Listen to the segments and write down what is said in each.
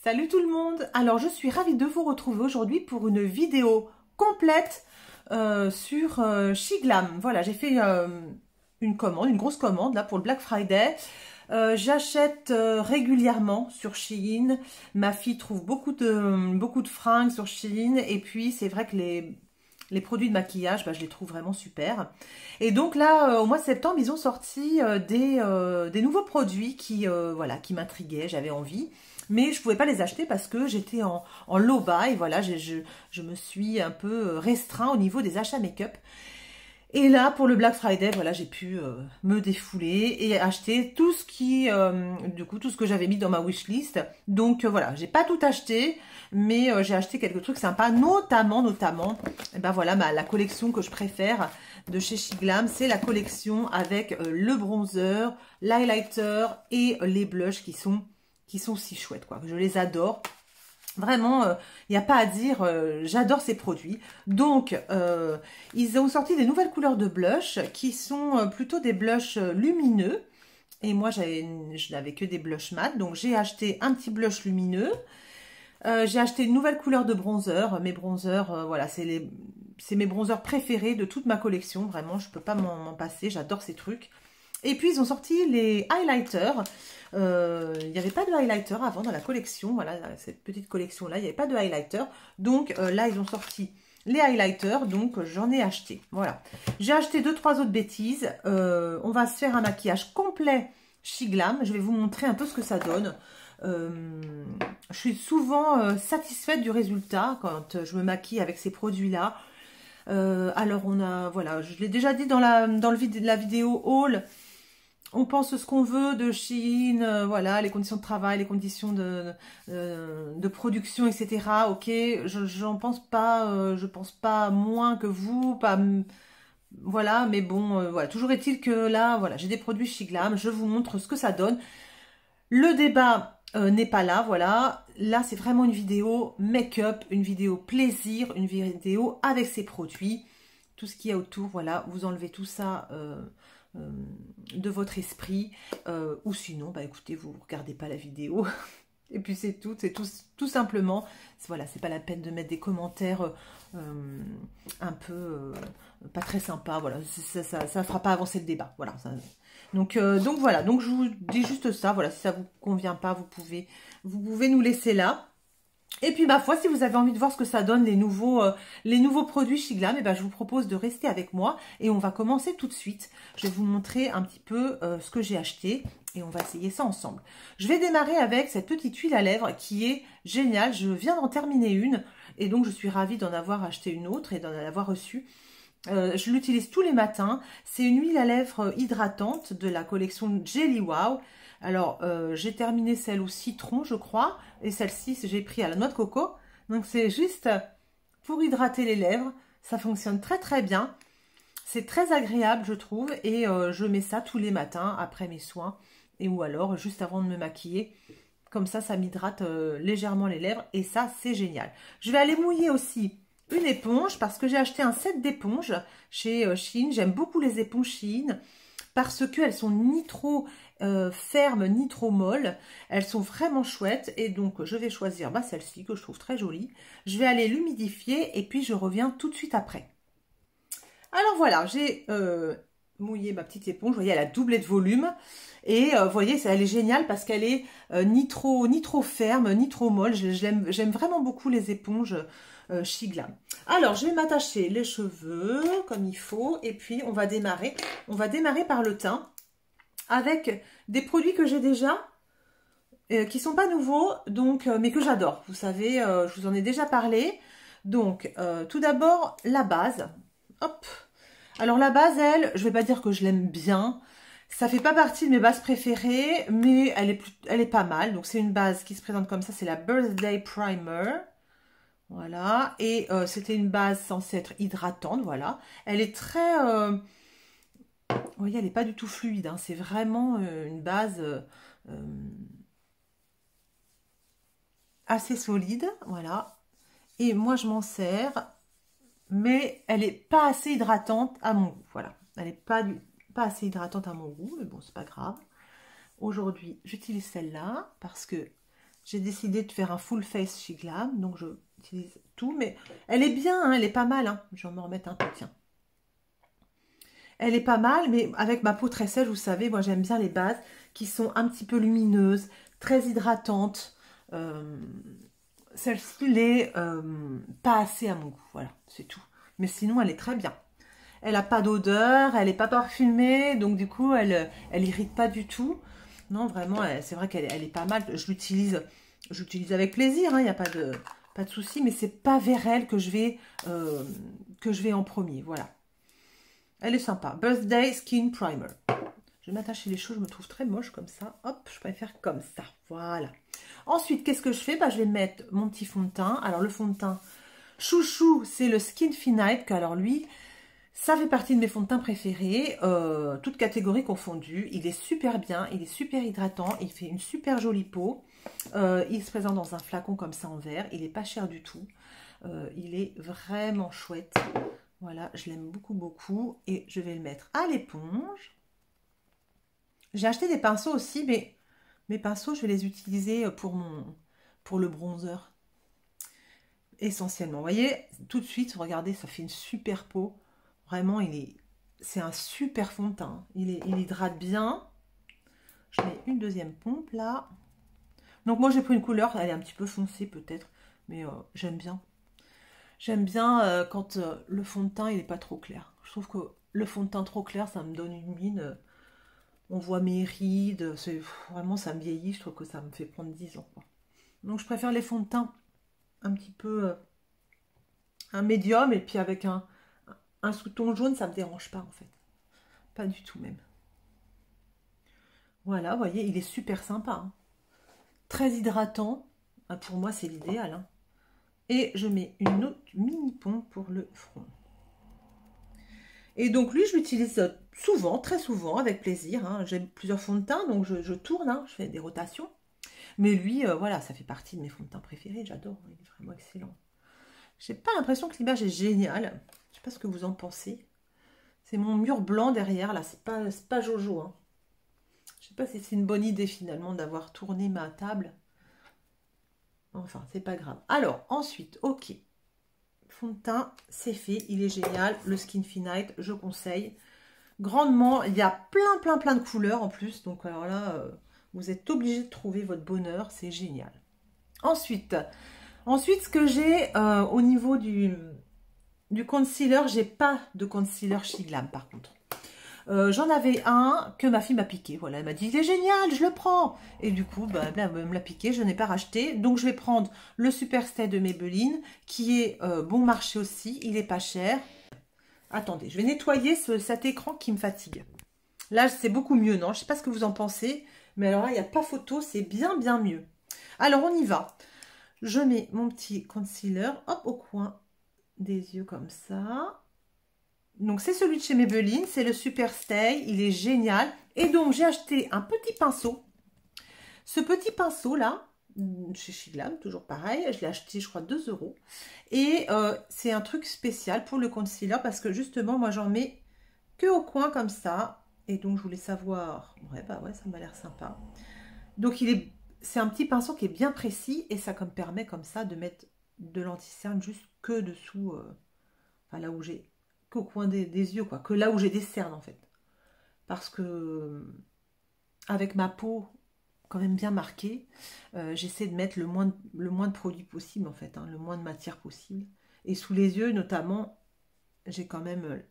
Salut tout le monde! Alors je suis ravie de vous retrouver aujourd'hui pour une vidéo complète sur Shiglam. Voilà, j'ai fait une commande, une grosse commande là pour le Black Friday. J'achète régulièrement sur Shein. Ma fille trouve beaucoup de fringues sur Shein et puis c'est vrai que les produits de maquillage, je les trouve vraiment super. Et donc là, au mois de septembre, ils ont sorti des nouveaux produits voilà, qui m'intriguaient, j'avais envie. Mais je ne pouvais pas les acheter parce que j'étais en low buy. Voilà, je me suis un peu restreint au niveau des achats make-up. Et là, pour le Black Friday, voilà, j'ai pu me défouler et acheter tout ce tout ce que j'avais mis dans ma wishlist. Donc voilà, j'ai pas tout acheté, mais j'ai acheté quelques trucs sympas, notamment, ben voilà, la collection que je préfère de chez Shiglam, c'est la collection avec le bronzer, l'highlighter et les blushs qui sont si chouettes, quoi. Je les adore. Vraiment, il n'y a pas à dire, j'adore ces produits. Donc, ils ont sorti des nouvelles couleurs de blush qui sont plutôt des blushs lumineux. Et moi, je n'avais que des blushs mat. Donc, j'ai acheté un petit blush lumineux. J'ai acheté une nouvelle couleur de bronzer. Mes bronzers, voilà, c'est mes bronzers préférés de toute ma collection. Vraiment, je ne peux pas m'en passer. J'adore ces trucs. Et puis, ils ont sorti les highlighters. Il n'y avait pas de highlighter avant dans la collection. Voilà, cette petite collection-là, il n'y avait pas de highlighter. Donc, là, ils ont sorti les highlighters. Donc, j'en ai acheté. Voilà. J'ai acheté 2-3 autres bêtises. On va se faire un maquillage complet Shiglam. Je vais vous montrer un peu ce que ça donne. Je suis souvent satisfaite du résultat quand je me maquille avec ces produits-là. Alors, voilà, je l'ai déjà dit dans la vidéo haul. On pense ce qu'on veut de Shein, voilà, les conditions de travail, les conditions de production, etc. Ok, je pense pas moins que vous, voilà, mais bon, voilà. Toujours est-il que là, voilà, j'ai des produits Shiglam, je vous montre ce que ça donne. Le débat n'est pas là, voilà. Là, c'est vraiment une vidéo make-up, une vidéo plaisir, une vidéo avec ces produits. Tout ce qu'il y a autour, voilà, vous enlevez tout ça de votre esprit, ou sinon, bah écoutez, vous ne regardez pas la vidéo, et puis c'est tout simplement, voilà, c'est pas la peine de mettre des commentaires un peu pas très sympas, voilà, ça fera pas avancer le débat, voilà. Donc voilà, donc je vous dis juste ça, voilà, si ça vous convient pas, vous pouvez nous laisser là. Et puis, ma foi, si vous avez envie de voir ce que ça donne, les nouveaux produits Shiglam, je vous propose de rester avec moi et on va commencer tout de suite. Je vais vous montrer un petit peu ce que j'ai acheté et on va essayer ça ensemble. Je vais démarrer avec cette petite huile à lèvres qui est géniale. Je viens d'en terminer une et donc je suis ravie d'en avoir acheté une autre et d'en avoir reçu. Je l'utilise tous les matins. C'est une huile à lèvres hydratante de la collection Jelly Wow. Alors, j'ai terminé celle au citron, je crois. Et celle-ci, j'ai pris à la noix de coco. Donc, c'est juste pour hydrater les lèvres. Ça fonctionne très, très bien. C'est très agréable, je trouve. Et je mets ça tous les matins après mes soins. Et ou alors, juste avant de me maquiller. Comme ça m'hydrate légèrement les lèvres. Et ça, c'est génial. Je vais aller mouiller aussi une éponge parce que j'ai acheté un set d'éponges chez Shein. J'aime beaucoup les éponges Shein parce qu'elles sont ni trop fermes ni trop molles. Elles sont vraiment chouettes et donc je vais choisir celle-ci que je trouve très jolie. Je vais aller l'humidifier et puis je reviens tout de suite après. Alors voilà, j'ai mouillé ma petite éponge. Vous voyez, elle a doublé de volume. Et vous voyez, elle est géniale parce qu'elle est ni trop ferme, ni trop molle. J'aime vraiment beaucoup les éponges Shiglam. Alors, je vais m'attacher les cheveux comme il faut. Et puis, on va démarrer. On va démarrer par le teint avec des produits que j'ai déjà, qui sont pas nouveaux, donc, mais que j'adore. Vous savez, je vous en ai déjà parlé. Donc, tout d'abord, la base. Hop. Alors, la base, elle, je vais pas dire que je l'aime bien. Ça fait pas partie de mes bases préférées, mais elle est pas mal. Donc, c'est une base qui se présente comme ça. C'est la Birthday Primer. Voilà. Et c'était une base censée être hydratante. Voilà. Elle est très... vous voyez, elle n'est pas du tout fluide. Hein. C'est vraiment une base assez solide. Voilà. Et moi, je m'en sers. Mais elle n'est pas assez hydratante à mon goût. Voilà. Elle n'est pas assez hydratante à mon goût. Mais bon, c'est pas grave. Aujourd'hui, j'utilise celle-là parce que J'ai décidé de faire un full face She Glam, donc je utilise tout, mais elle est bien, hein, elle est pas mal. Hein. Je vais m'en remettre un peu, tiens. Elle est pas mal, mais avec ma peau très sèche, vous savez, moi j'aime bien les bases qui sont un petit peu lumineuses, très hydratantes. Celle-ci l'est pas assez à mon goût, voilà, c'est tout. Mais sinon, elle est très bien. Elle n'a pas d'odeur, elle n'est pas parfumée, donc du coup, elle irrite pas du tout. Non, vraiment, c'est vrai qu'elle est pas mal. Je l'utilise avec plaisir, il n'y a pas de souci, mais c'est pas vers elle que je vais en premier, voilà. Elle est sympa. Birthday Skin Primer. Je vais m'attacher les cheveux, je me trouve très moche comme ça. Hop, je préfère comme ça, voilà. Ensuite, qu'est-ce que je fais? Bah, je vais mettre mon petit fond de teint. Alors, le fond de teint chouchou, c'est le Skin Finite. Alors, lui, ça fait partie de mes fonds de teint préférés, toutes catégories confondues. Il est super bien, il est super hydratant, il fait une super jolie peau. Il se présente dans un flacon comme ça en verre, il n'est pas cher du tout. Il est vraiment chouette. Voilà, je l'aime beaucoup, beaucoup. Et je vais le mettre à l'éponge. J'ai acheté des pinceaux aussi, mais mes pinceaux, je vais les utiliser pour le bronzer. Essentiellement. Vous voyez, tout de suite, regardez, ça fait une super peau. Vraiment, c'est un super fond de teint. Il hydrate bien. Je mets une deuxième pompe là. Donc moi, j'ai pris une couleur, elle est un petit peu foncée peut-être, mais j'aime bien. J'aime bien quand le fond de teint, il n'est pas trop clair. Je trouve que le fond de teint trop clair, ça me donne une mine. On voit mes rides. Vraiment, ça me vieillit. Je trouve que ça me fait prendre 10 ans, quoi. Donc, je préfère les fonds de teint un petit peu... un médium, et puis avec un sous-ton jaune, ça ne me dérange pas, en fait. Pas du tout, même. Voilà, vous voyez, il est super sympa. Hein. Très hydratant. Ah, pour moi, c'est l'idéal. Hein. Et je mets une autre mini pompe pour le front. Et donc lui, je l'utilise souvent, très souvent, avec plaisir. Hein. J'ai plusieurs fonds de teint, donc je tourne, hein, je fais des rotations. Mais lui, voilà, ça fait partie de mes fonds de teint préférés, j'adore, il est vraiment excellent. J'ai pas l'impression que l'image est géniale. Je sais pas ce que vous en pensez. C'est mon mur blanc derrière, là, c'est pas Jojo. Hein. Je sais pas si c'est une bonne idée finalement d'avoir tourné ma table. Enfin, c'est pas grave. Alors, ensuite, ok. Fond de teint, c'est fait, il est génial. Le Skin Finite, je conseille grandement. Il y a plein de couleurs en plus. Donc alors là, vous êtes obligé de trouver votre bonheur. C'est génial. Ensuite, ce que j'ai au niveau du concealer, j'ai pas de concealer She Glam par contre. J'en avais un que ma fille m'a piqué. Voilà, elle m'a dit, il est génial, je le prends. Et du coup, bah, elle me l'a piqué, je n'ai pas racheté. Donc, je vais prendre le Super Stay de Maybelline, qui est bon marché aussi. Il est pas cher. Attendez, je vais nettoyer cet écran qui me fatigue. Là, c'est beaucoup mieux, non? Je ne sais pas ce que vous en pensez. Mais alors là, il n'y a pas photo, c'est bien mieux. Alors, on y va. Je mets mon petit concealer, hop, au coin des yeux comme ça. Donc, c'est celui de chez Maybelline, c'est le Super Stay, il est génial. Et donc, j'ai acheté un petit pinceau. Ce petit pinceau-là, chez She Glam, toujours pareil, je l'ai acheté, je crois, 2 €. Et c'est un truc spécial pour le concealer parce que justement, moi, j'en mets que au coin comme ça. Et donc, je voulais savoir... Ouais, bah ouais, ça m'a l'air sympa. Donc, c'est un petit pinceau qui est bien précis et ça me permet comme ça de mettre de l'anti-cerne juste que dessous, enfin là où j'ai... au coin des yeux, quoi, que là où j'ai des cernes en fait. Parce que avec ma peau quand même bien marquée, j'essaie de mettre le moins de produits possible en fait, hein, le moins de matière possible. Et sous les yeux notamment, j'ai quand même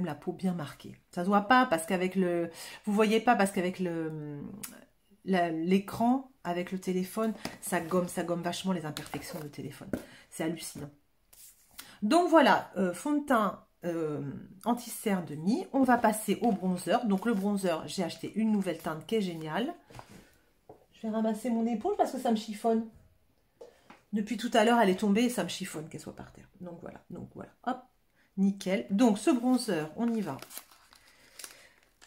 la peau bien marquée. Ça se voit pas parce qu'avec vous voyez pas parce qu'avec l'écran, avec le téléphone, ça gomme vachement les imperfections de téléphone. C'est hallucinant. Donc voilà, fond de teint anti-cerne demi. On va passer au bronzer. Donc le bronzer, j'ai acheté une nouvelle teinte qui est géniale. Je vais ramasser mon épaule parce que ça me chiffonne. Depuis tout à l'heure, elle est tombée et ça me chiffonne qu'elle soit par terre. Donc voilà, hop, nickel. Donc ce bronzer, on y va.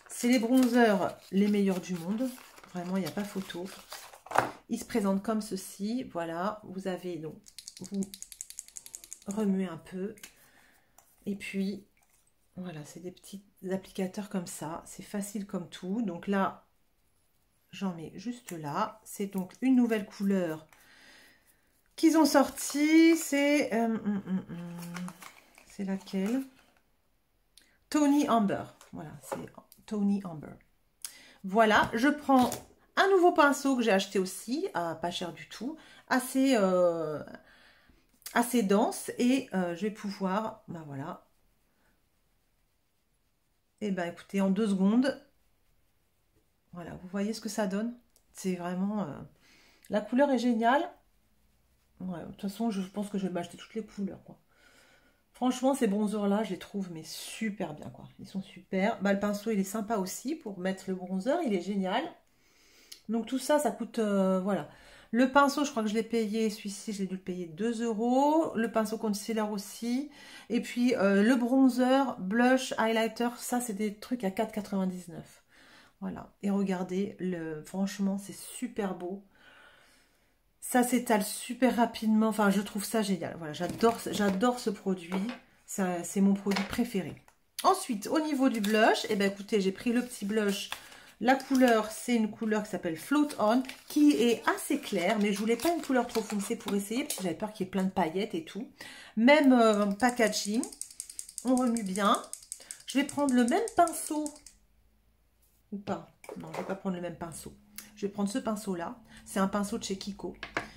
C'est les bronzers les meilleurs du monde. Vraiment, il n'y a pas photo. Ils se présentent comme ceci. Voilà, vous avez donc... vous remuer un peu et puis voilà, c'est des petits applicateurs comme ça, c'est facile comme tout. Donc là j'en mets juste là. C'est donc une nouvelle couleur qu'ils ont sorti. C'est laquelle? Tony Amber. Voilà, c'est Tony Amber. Voilà, je prends un nouveau pinceau que j'ai acheté aussi, à pas cher du tout, assez dense, et je vais pouvoir, ben voilà, et ben écoutez, en 2 secondes, voilà, vous voyez ce que ça donne? C'est vraiment, la couleur est géniale. Ouais, de toute façon, je pense que je vais m'acheter toutes les couleurs, quoi. Franchement, ces bronzers-là, je les trouve mais super bien, quoi. Ils sont super. Bah, le pinceau, il est sympa aussi pour mettre le bronzer, il est génial. Donc tout ça, ça coûte, voilà. Le pinceau, je crois que je l'ai payé, celui-ci, j'ai dû le payer 2 euros. Le pinceau concealer aussi. Et puis le bronzer, blush, highlighter, ça, c'est des trucs à 4,99. Voilà. Et regardez, franchement, c'est super beau. Ça s'étale super rapidement. Enfin, je trouve ça génial. Voilà, j'adore ce produit. C'est mon produit préféré. Ensuite, au niveau du blush, eh ben, écoutez, j'ai pris le petit blush. La couleur, c'est une couleur qui s'appelle Float On, qui est assez claire, mais je voulais pas une couleur trop foncée pour essayer, parce que j'avais peur qu'il y ait plein de paillettes et tout. Même packaging. On remue bien. Je vais prendre le même pinceau. Ou pas? Non, je vais pas prendre le même pinceau. Je vais prendre ce pinceau-là. C'est un pinceau de chez Kiko,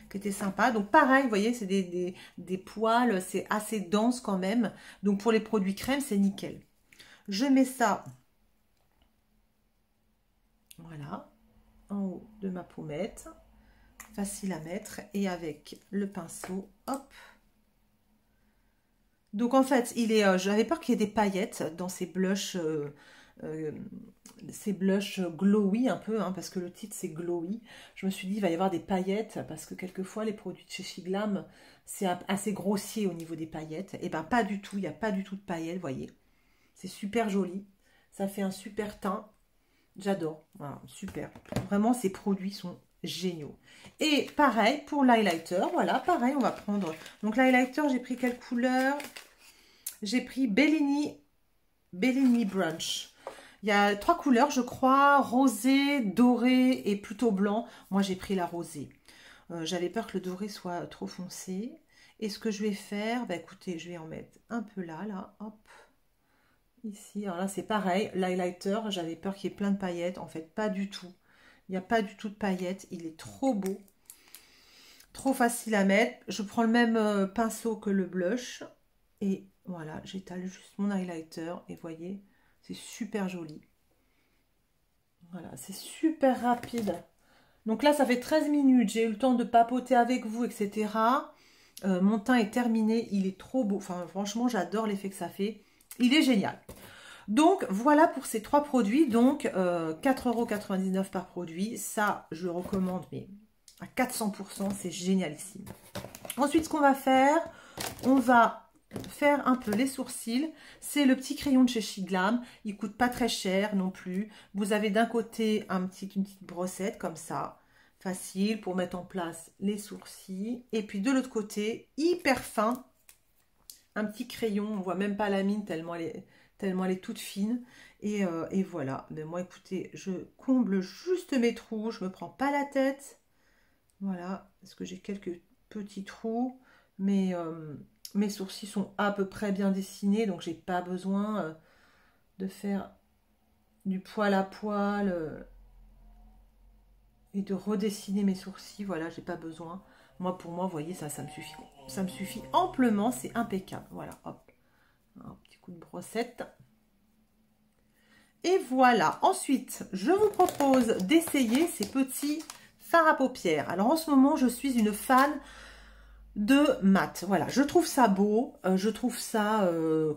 qui était sympa. Donc pareil, vous voyez, c'est des poils, c'est assez dense quand même. Donc pour les produits crème, c'est nickel. Je mets ça, voilà, en haut de ma pommette. Facile à mettre. Et avec le pinceau, hop. Donc en fait, j'avais peur qu'il y ait des paillettes dans ces blushs glowy un peu, hein, parce que le titre c'est glowy. Je me suis dit il va y avoir des paillettes parce que quelquefois les produits de chez Shiglam c'est assez grossier au niveau des paillettes. Et ben pas du tout, il n'y a pas du tout de paillettes, vous voyez. C'est super joli, ça fait un super teint. J'adore, voilà, super. Vraiment ces produits sont géniaux. Et pareil pour l'highlighter, voilà, pareil, on va prendre. Donc l'highlighter, j'ai pris quelle couleur? J'ai pris Bellini Brunch. Il y a 3 couleurs, je crois, rosé, doré et plutôt blanc. Moi, j'ai pris la rosée. J'avais peur que le doré soit trop foncé. Et ce que je vais faire, bah, écoutez, je vais en mettre un peu là, hop. Ici, alors là, c'est pareil. L'highlighter, j'avais peur qu'il y ait plein de paillettes. En fait, pas du tout. Il n'y a pas du tout de paillettes. Il est trop beau. Trop facile à mettre. Je prends le même pinceau que le blush. Et voilà, j'étale juste mon highlighter. Et voyez, c'est super joli. Voilà, c'est super rapide. Donc là, ça fait 13 minutes. J'ai eu le temps de papoter avec vous, etc. Mon teint est terminé. Il est trop beau. Enfin, franchement, j'adore l'effet que ça fait. Il est génial. Donc, voilà pour ces 3 produits. Donc, 4,99 € par produit. Ça, je le recommande, mais à 400%, c'est génialissime. Ensuite, ce qu'on va faire, on va faire un peu les sourcils. C'est le petit crayon de chez Shiglam. Il coûte pas très cher non plus. Vous avez d'un côté une petite brossette comme ça. Facile pour mettre en place les sourcils. Et puis de l'autre côté, hyper fin. Un petit crayon. On voit même pas la mine tellement elle est toute fine. Et voilà. Mais moi, écoutez, je comble juste mes trous. Je me prends pas la tête. Voilà. Parce que j'ai quelques petits trous. Mais mes sourcils sont à peu près bien dessinés. Donc, j'ai pas besoin de faire du poil à poil et de redessiner mes sourcils. Voilà, j'ai pas besoin. Moi, pour moi, vous voyez, ça me suffit. Ça me suffit amplement. C'est impeccable. Voilà, hop. Un petit coup de brossette. Et voilà. Ensuite, je vous propose d'essayer ces petits fards à paupières. Alors, en ce moment, je suis une fan de mat. Voilà, je trouve ça beau. Je trouve ça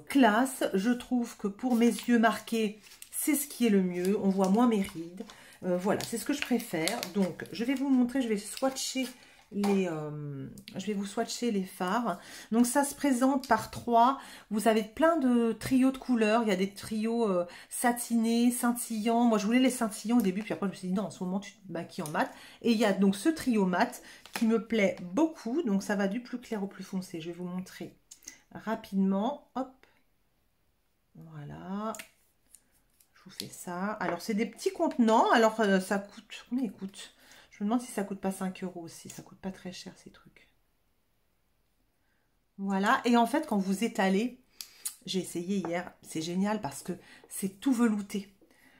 classe. Je trouve que pour mes yeux marqués, c'est ce qui est le mieux. On voit moins mes rides. Voilà, c'est ce que je préfère. Donc, je vais vous montrer, je vais swatcher je vais vous swatcher les fards. Donc, ça se présente par 3. Vous avez plein de trios de couleurs. Il y a des trios satinés, scintillants. Moi, je voulais les scintillants au début, puis après, je me suis dit non, en ce moment, tu te maquilles en mat. Et il y a donc ce trio mat qui me plaît beaucoup. Donc, ça va du plus clair au plus foncé. Je vais vous montrer rapidement. Hop. Voilà. Je vous fais ça. Alors, c'est des petits contenants. Alors, ça coûte... Combien il coûte? Je me demande si ça coûte pas 5 € aussi. Ça coûte pas très cher, ces trucs. Voilà. Et en fait, quand vous étalez, j'ai essayé hier, c'est génial parce que c'est tout velouté.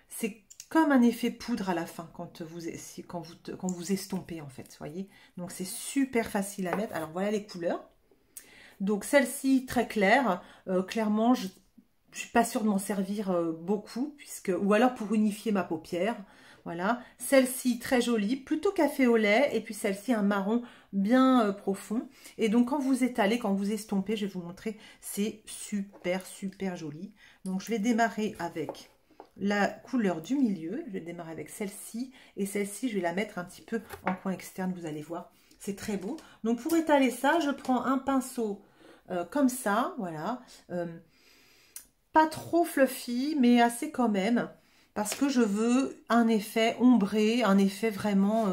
C'est comme un effet poudre à la fin quand vous estompez, en fait. Voyez. Donc, c'est super facile à mettre. Alors, voilà les couleurs. Donc, celle-ci, très claire. Clairement, je ne suis pas sûre de m'en servir beaucoup, ou alors pour unifier ma paupière. Voilà. Celle-ci, très jolie, plutôt café au lait. Et puis celle-ci, un marron bien profond. Et donc, quand vous étalez, quand vous estompez, je vais vous montrer, c'est super, super joli. Donc, je vais démarrer avec la couleur du milieu. Je vais démarrer avec celle-ci. Et celle-ci, je vais la mettre un petit peu en coin externe, vous allez voir. C'est très beau. Donc, pour étaler ça, je prends un pinceau comme ça, voilà. Pas trop fluffy, mais assez quand même, parce que je veux un effet ombré, un effet vraiment,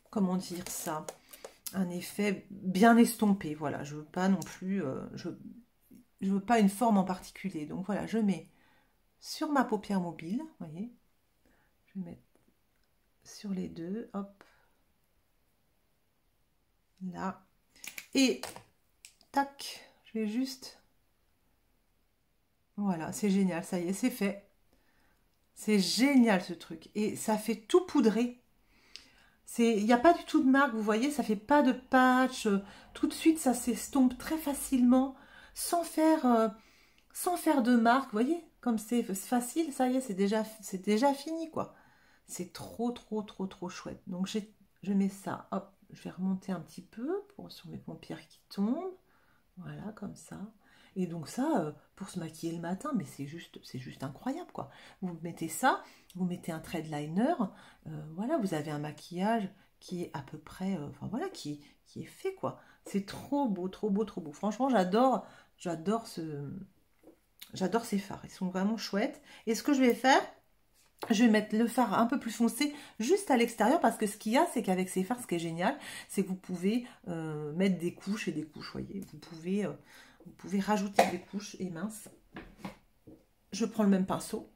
comment dire ça, un effet bien estompé, voilà. Je veux pas non plus, je veux pas une forme en particulier. Donc voilà, je mets sur ma paupière mobile, vous voyez, je vais mettre sur les deux, hop, là, et tac, je vais juste... Voilà, c'est génial, ça y est, c'est fait. C'est génial ce truc. Et ça fait tout poudré. Il n'y a pas du tout de marque, vous voyez, ça fait pas de patch. Tout de suite, ça s'estompe très facilement, sans faire de marque. Vous voyez, comme c'est facile, ça y est, c'est déjà fini, quoi. C'est trop, trop, trop, trop chouette. Donc, je mets ça, hop, je vais remonter un petit peu sur mes paupières qui tombent. Voilà, comme ça. Et donc ça, pour se maquiller le matin, mais c'est juste incroyable, quoi. Vous mettez ça, vous mettez un trait de liner, voilà, vous avez un maquillage qui est à peu près, enfin voilà, qui est fait, quoi. C'est trop beau, trop beau, trop beau. Franchement, j'adore ces fards. Ils sont vraiment chouettes. Et ce que je vais faire, je vais mettre le fard un peu plus foncé juste à l'extérieur parce que ce qu'il y a, c'est qu'avec ces fards, ce qui est génial, c'est que vous pouvez mettre des couches et des couches, voyez. Vous pouvez rajouter des couches et mince. Je prends le même pinceau,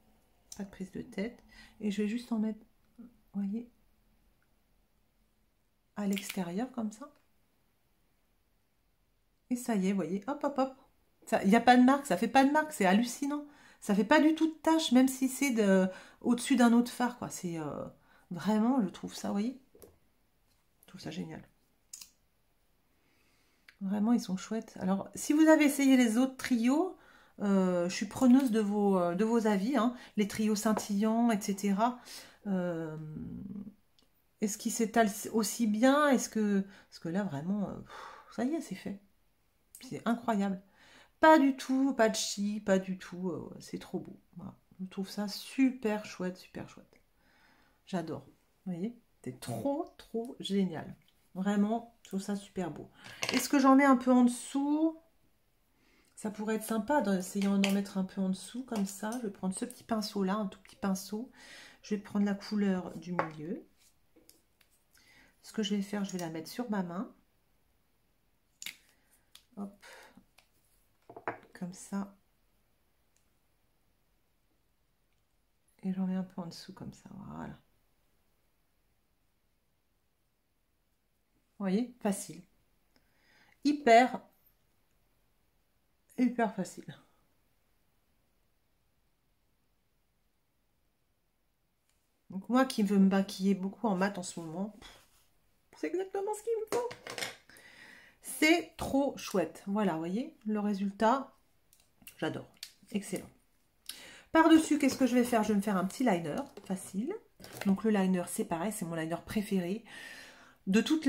pas de prise de tête, et je vais juste en mettre, vous voyez, à l'extérieur comme ça. Et ça y est, vous voyez, hop, hop, hop. Il n'y a pas de marque, ça fait pas de marque, c'est hallucinant. Ça fait pas du tout de tache, même si c'est au-dessus d'un autre fard, quoi. C'est vraiment, je trouve ça, vous voyez, je trouve ça génial. Vraiment, ils sont chouettes. Alors, si vous avez essayé les autres trios, je suis preneuse de vos avis, hein, les trios scintillants, etc. Est-ce qu'ils s'étalent aussi bien? Parce que là, vraiment, ça y est, c'est fait. C'est incroyable. Pas du tout, pas de chi, pas du tout. C'est trop beau. Voilà. Je trouve ça super chouette, super chouette. J'adore. Vous voyez? C'est trop, trop génial. Vraiment, je trouve ça super beau. Est-ce que j'en mets un peu en dessous? Ça pourrait être sympa d'essayer d'en mettre un peu en dessous, comme ça. Je vais prendre ce petit pinceau-là, un tout petit pinceau. Je vais prendre la couleur du milieu. Ce que je vais faire, je vais la mettre sur ma main. Hop. Comme ça. Et j'en mets un peu en dessous, comme ça. Voilà. Vous voyez? Facile. Hyper, hyper facile. Donc moi qui veux me maquiller beaucoup en mat en ce moment, c'est exactement ce qu'il me faut. C'est trop chouette. Voilà, vous voyez, le résultat, j'adore. Excellent. Par-dessus, qu'est-ce que je vais faire? Je vais me faire un petit liner, facile. Donc le liner, c'est pareil, c'est mon liner préféré. De toutes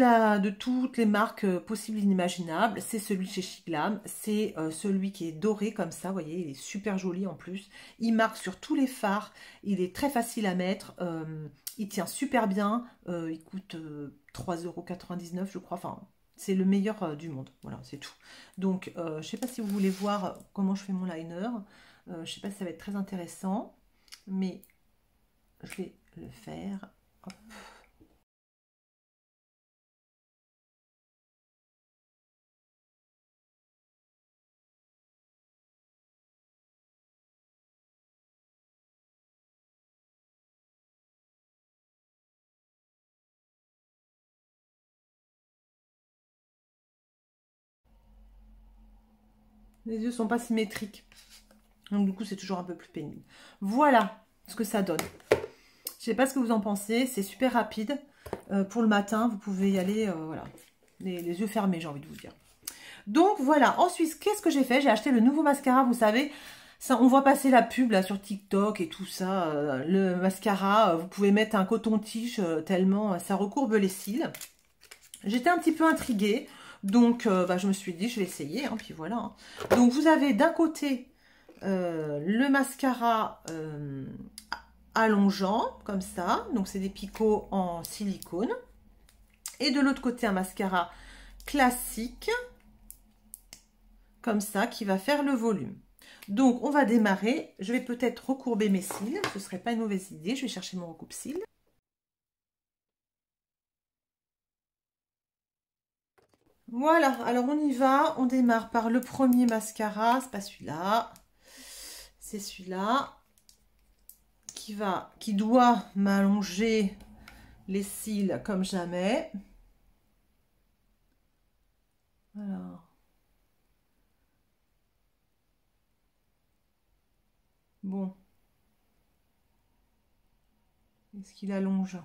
les marques possibles et inimaginables, c'est celui chez Shiglam. C'est celui qui est doré comme ça, vous voyez, il est super joli en plus. Il marque sur tous les fards, il est très facile à mettre, il tient super bien, il coûte 3,99 € je crois, enfin c'est le meilleur du monde, voilà, c'est tout. Donc je ne sais pas si vous voulez voir comment je fais mon liner, je ne sais pas si ça va être très intéressant, mais je vais le faire. Hop. Les yeux sont pas symétriques. Donc du coup, c'est toujours un peu plus pénible. Voilà ce que ça donne. Je sais pas ce que vous en pensez. C'est super rapide. Pour le matin, vous pouvez y aller, voilà, les yeux fermés, j'ai envie de vous dire. Donc voilà. Ensuite, qu'est-ce que j'ai fait? J'ai acheté le nouveau mascara, vous savez. Ça, on voit passer la pub là sur TikTok et tout ça. Le mascara, vous pouvez mettre un coton-tige tellement ça recourbe les cils. J'étais un petit peu intriguée. Donc, je me suis dit, je vais essayer. Hein, puis voilà. Hein. Donc, vous avez d'un côté le mascara allongeant, comme ça. Donc, c'est des picots en silicone. Et de l'autre côté, un mascara classique, comme ça, qui va faire le volume. Donc, on va démarrer. Je vais peut-être recourber mes cils. Ce ne serait pas une mauvaise idée. Je vais chercher mon recoupe-cils. Voilà, alors on y va. On démarre par le premier mascara. C'est pas celui-là. C'est celui-là qui doit m'allonger les cils comme jamais. Alors. Bon. Est-ce qu'il allonge?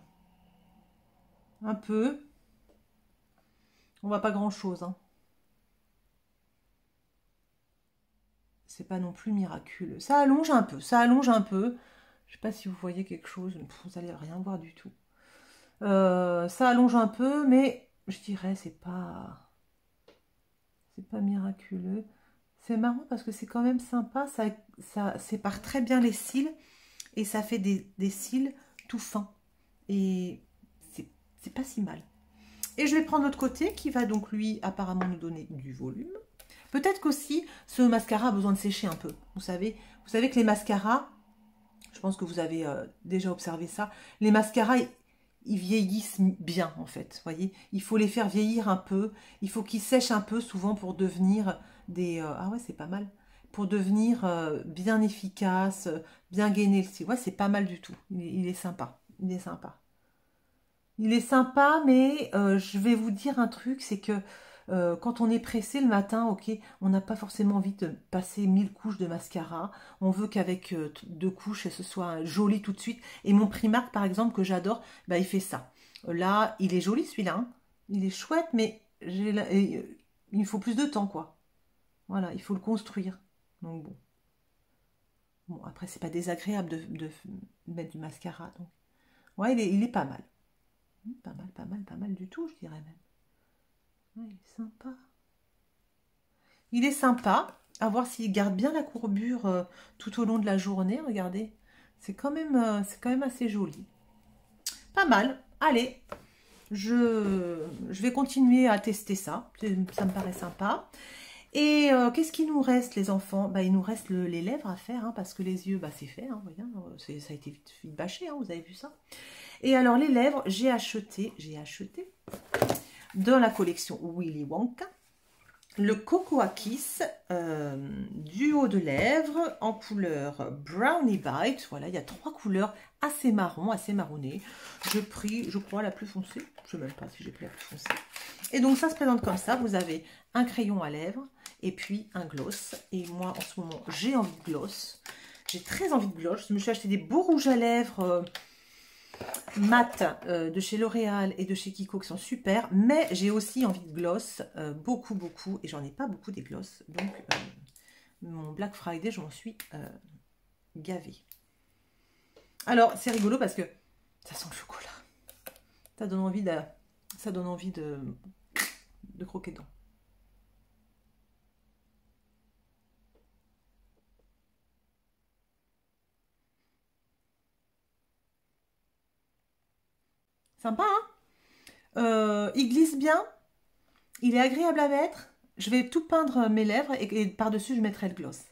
Un peu. On voit pas grand-chose. Hein. C'est pas non plus miraculeux. Ça allonge un peu. Ça allonge un peu. Je sais pas si vous voyez quelque chose. Vous allez rien voir du tout. Ça allonge un peu, mais je dirais c'est pas miraculeux. C'est marrant parce que c'est quand même sympa. Ça sépare très bien les cils et ça fait des cils tout fins. Et c'est pas si mal. Et je vais prendre l'autre côté qui va donc lui apparemment nous donner du volume. Peut-être qu'aussi ce mascara a besoin de sécher un peu. Vous savez que les mascaras, je pense que vous avez déjà observé ça, les mascaras, ils vieillissent bien en fait. Voyez, il faut les faire vieillir un peu. Il faut qu'ils sèchent un peu souvent pour devenir des... ah ouais, c'est pas mal. Pour devenir bien efficace, bien gainer le cil. Ouais, c'est pas mal du tout. Il est sympa. Il est sympa. Il est sympa, mais je vais vous dire un truc, c'est que quand on est pressé le matin, ok, on n'a pas forcément envie de passer 1000 couches de mascara. On veut qu'avec 2 couches, ce soit joli tout de suite. Et mon Primark, par exemple, que j'adore, il fait ça. Là, il est joli celui-là. Hein. Il est chouette, mais il faut plus de temps, quoi. Voilà, il faut le construire. Donc bon. Bon, après, c'est pas désagréable de mettre du mascara. Donc. Ouais, il est pas mal. Pas mal, pas mal, pas mal du tout, je dirais même. Ouais, il est sympa. Il est sympa. À voir s'il garde bien la courbure tout au long de la journée. Regardez. C'est quand même assez joli. Pas mal. Allez, je vais continuer à tester ça. Ça me paraît sympa. Et qu'est-ce qu'il nous reste, les enfants? Il nous reste les lèvres à faire, hein, parce que les yeux, c'est fait. Hein, voyez, ça a été vite bâché, hein, vous avez vu ça? Et alors, les lèvres, j'ai acheté dans la collection Willy Wonka le Cocoa Kiss duo de lèvres en couleur Brownie Bite. Voilà, il y a 3 couleurs assez marron, assez marronnées. J'ai pris, je crois, la plus foncée. Je ne sais même pas si j'ai pris la plus foncée. Et donc, ça se présente comme ça. Vous avez un crayon à lèvres et puis un gloss. Et moi, en ce moment, j'ai envie de gloss. J'ai très envie de gloss. Je me suis acheté des beaux rouges à lèvres mat de chez L'Oréal et de chez Kiko qui sont super, mais j'ai aussi envie de gloss, beaucoup, et j'en ai pas beaucoup des gloss, donc mon Black Friday, je m'en suis gavée. Alors, c'est rigolo parce que ça sent le chocolat. Ça donne envie de croquer dedans. Sympa, hein? Il glisse bien. Il est agréable à mettre. Je vais tout peindre mes lèvres et par-dessus, je mettrai le gloss.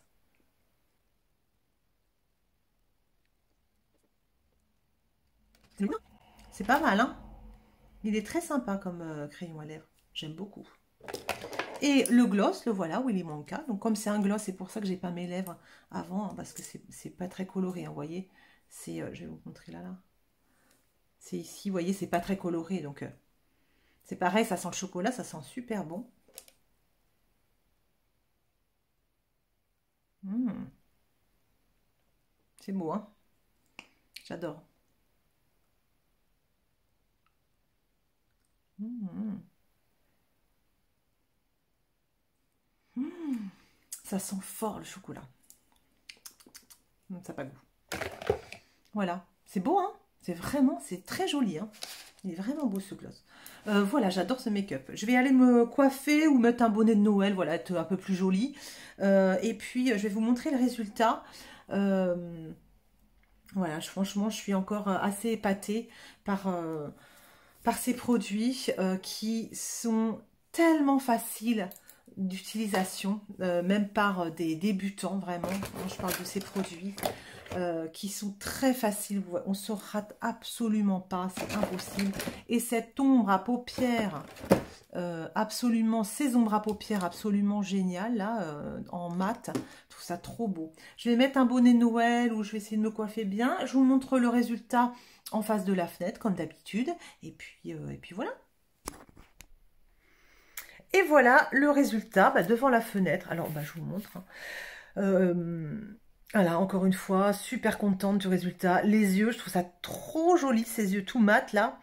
C'est pas mal, hein? Il est très sympa comme crayon à lèvres. J'aime beaucoup. Et le gloss, le voilà, Willy Wonka. Donc comme c'est un gloss, c'est pour ça que j'ai pas mes lèvres avant, hein, parce que c'est pas très coloré, hein, vous voyez. C'est, je vais vous montrer là. C'est ici, vous voyez, c'est pas très coloré, donc c'est pareil, ça sent le chocolat, ça sent super bon. Mmh. C'est beau, hein? J'adore. Mmh. Mmh. Ça sent fort le chocolat. Ça n'a pas goût. Voilà, c'est beau, hein? C'est très joli, hein? Il est vraiment beau ce gloss. Voilà, j'adore ce make-up. Je vais aller me coiffer ou mettre un bonnet de Noël, voilà, être un peu plus jolie. Et puis, je vais vous montrer le résultat. Voilà, franchement, je suis encore assez épatée par ces produits qui sont tellement faciles d'utilisation, même par des débutants, vraiment. Quand je parle de ces produits qui sont très faciles, on ne se rate absolument pas, c'est impossible. Et cette ombre à paupières, absolument, ces ombres à paupières absolument géniales, là, en mat, je trouve ça trop beau. Je vais mettre un bonnet de Noël où je vais essayer de me coiffer bien. Je vous montre le résultat en face de la fenêtre, comme d'habitude. Et puis voilà. Et voilà le résultat devant la fenêtre. Alors, je vous montre. Voilà, encore une fois, super contente du résultat. Les yeux, je trouve ça trop joli, ces yeux tout mat là.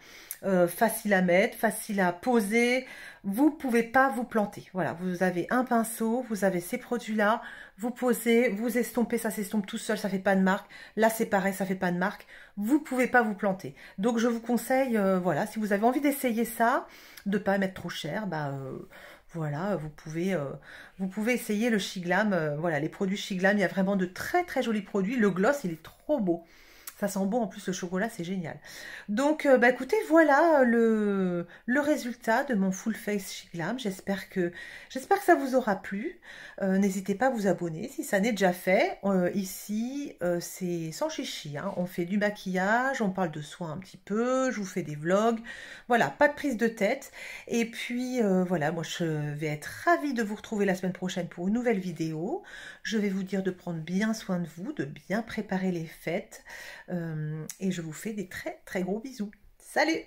Facile à mettre, facile à poser. Vous ne pouvez pas vous planter. Voilà, vous avez un pinceau, vous avez ces produits-là. Vous posez, vous estompez, ça s'estompe tout seul, ça fait pas de marque. Là, c'est pareil, ça fait pas de marque. Vous ne pouvez pas vous planter. Donc, je vous conseille, voilà, si vous avez envie d'essayer ça, de ne pas mettre trop cher, voilà, vous pouvez essayer le Shiglam. Voilà, les produits Shiglam, il y a vraiment de très très jolis produits. Le gloss, il est trop beau. Ça sent bon, en plus le chocolat, c'est génial. Donc, écoutez, voilà le résultat de mon Full Face Shiglam. J'espère que ça vous aura plu. N'hésitez pas à vous abonner si ça n'est déjà fait. Ici, c'est sans chichi, hein. On fait du maquillage, on parle de soins un petit peu, je vous fais des vlogs. Voilà, pas de prise de tête. Et puis, voilà, moi, je vais être ravie de vous retrouver la semaine prochaine pour une nouvelle vidéo. Je vais vous dire de prendre bien soin de vous, de bien préparer les fêtes. Et je vous fais des très très gros bisous. Salut!